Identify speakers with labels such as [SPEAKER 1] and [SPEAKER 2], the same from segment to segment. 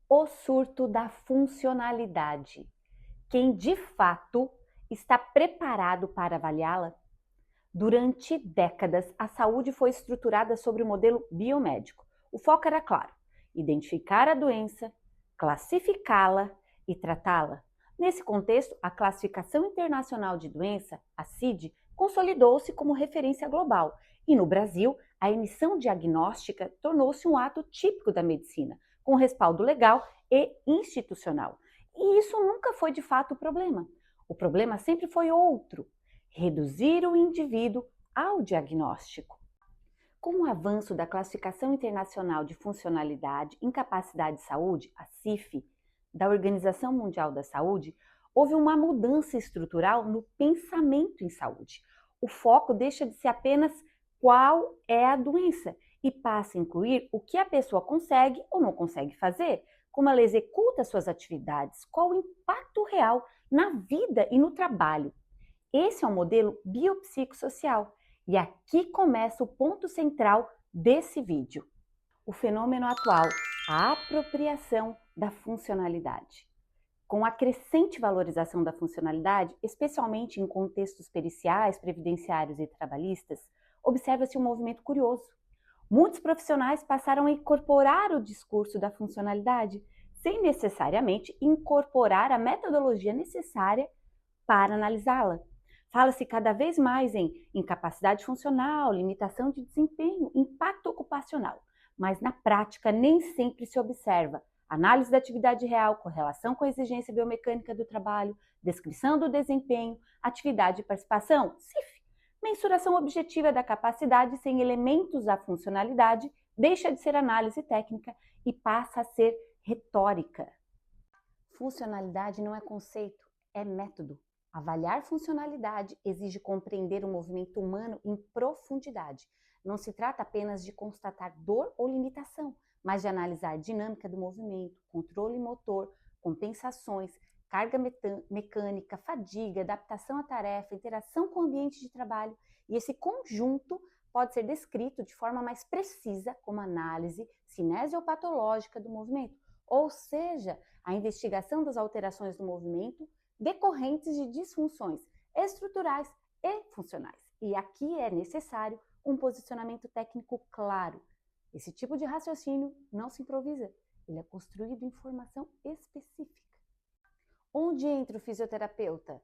[SPEAKER 1] O surto da funcionalidade. Quem de fato está preparado para avaliá-la? Durante décadas, a saúde foi estruturada sobre o modelo biomédico. O foco era claro: identificar a doença, classificá-la e tratá-la. Nesse contexto, a Classificação Internacional de Doença, a CID, consolidou-se como referência global e, no Brasil, a emissão diagnóstica tornou-se um ato típico da medicina, com respaldo legal e institucional. E isso nunca foi de fato o problema. O problema sempre foi outro: reduzir o indivíduo ao diagnóstico. Com o avanço da Classificação Internacional de Funcionalidade, Incapacidade e Saúde, a CIF, da Organização Mundial da Saúde, houve uma mudança estrutural no pensamento em saúde. O foco deixa de ser apenas qual é a doença e passa a incluir o que a pessoa consegue ou não consegue fazer, como ela executa suas atividades, qual o impacto real na vida e no trabalho. Esse é um modelo biopsicossocial e aqui começa o ponto central desse vídeo. O fenômeno atual, a apropriação da funcionalidade. Com a crescente valorização da funcionalidade, especialmente em contextos periciais, previdenciários e trabalhistas, observa-se um movimento curioso. Muitos profissionais passaram a incorporar o discurso da funcionalidade, sem necessariamente incorporar a metodologia necessária para analisá-la. Fala-se cada vez mais em incapacidade funcional, limitação de desempenho, impacto ocupacional, mas na prática nem sempre se observa análise da atividade real, correlação com a exigência biomecânica do trabalho, descrição do desempenho, atividade e participação, CIF. Mensuração objetiva da capacidade sem elementos da funcionalidade deixa de ser análise técnica e passa a ser retórica. Funcionalidade não é conceito, é método. Avaliar funcionalidade exige compreender o movimento humano em profundidade. Não se trata apenas de constatar dor ou limitação, mas de analisar dinâmica do movimento, controle motor, compensações, carga mecânica, fadiga, adaptação à tarefa, interação com o ambiente de trabalho. E esse conjunto pode ser descrito de forma mais precisa como análise cinesiopatológica do movimento, ou seja, a investigação das alterações do movimento decorrentes de disfunções estruturais e funcionais. E aqui é necessário um posicionamento técnico claro. Esse tipo de raciocínio não se improvisa, ele é construído em formação específica. Onde entra o fisioterapeuta?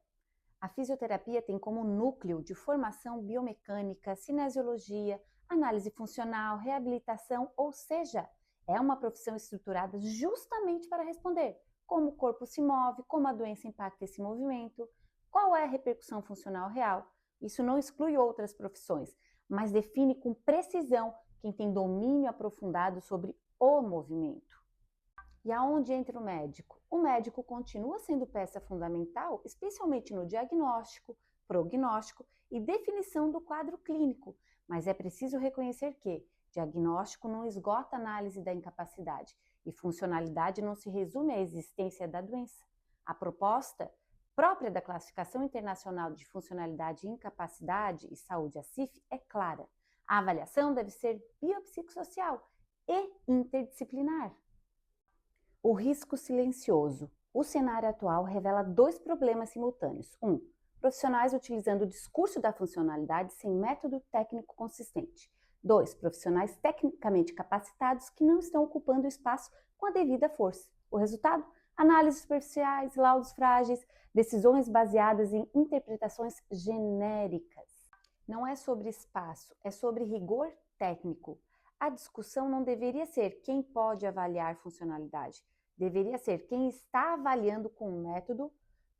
[SPEAKER 1] A fisioterapia tem como núcleo de formação biomecânica, cinesiologia, análise funcional, reabilitação, ou seja, é uma profissão estruturada justamente para responder como o corpo se move, como a doença impacta esse movimento, qual é a repercussão funcional real. Isso não exclui outras profissões, mas define com precisão quem tem domínio aprofundado sobre o movimento. E aonde entra o médico? O médico continua sendo peça fundamental, especialmente no diagnóstico, prognóstico e definição do quadro clínico, mas é preciso reconhecer que diagnóstico não esgota a análise da incapacidade e funcionalidade não se resume à existência da doença. A proposta própria da Classificação Internacional de Funcionalidade, Incapacidade e Saúde, a CIF, é clara. A avaliação deve ser biopsicossocial e interdisciplinar. O risco silencioso. O cenário atual revela dois problemas simultâneos. Profissionais utilizando o discurso da funcionalidade sem método técnico consistente. 2. Profissionais tecnicamente capacitados que não estão ocupando o espaço com a devida força. O resultado? Análises superficiais, laudos frágeis, decisões baseadas em interpretações genéricas. Não é sobre espaço, é sobre rigor técnico. A discussão não deveria ser quem pode avaliar funcionalidade, deveria ser quem está avaliando com método,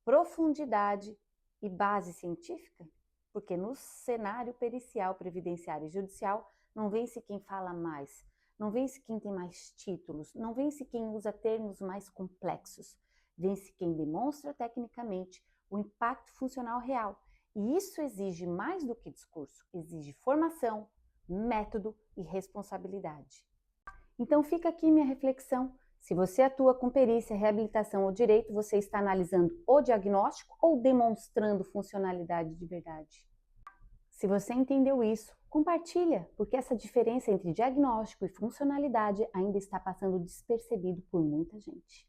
[SPEAKER 1] profundidade e base científica. Porque no cenário pericial, previdenciário e judicial, não vence quem fala mais, não vence quem tem mais títulos, não vence quem usa termos mais complexos, vence quem demonstra tecnicamente o impacto funcional real. E isso exige mais do que discurso, exige formação, método e responsabilidade. Então fica aqui minha reflexão. Se você atua com perícia, reabilitação ou direito, você está analisando o diagnóstico ou demonstrando funcionalidade de verdade? Se você entendeu isso, compartilha, porque essa diferença entre diagnóstico e funcionalidade ainda está passando despercebido por muita gente.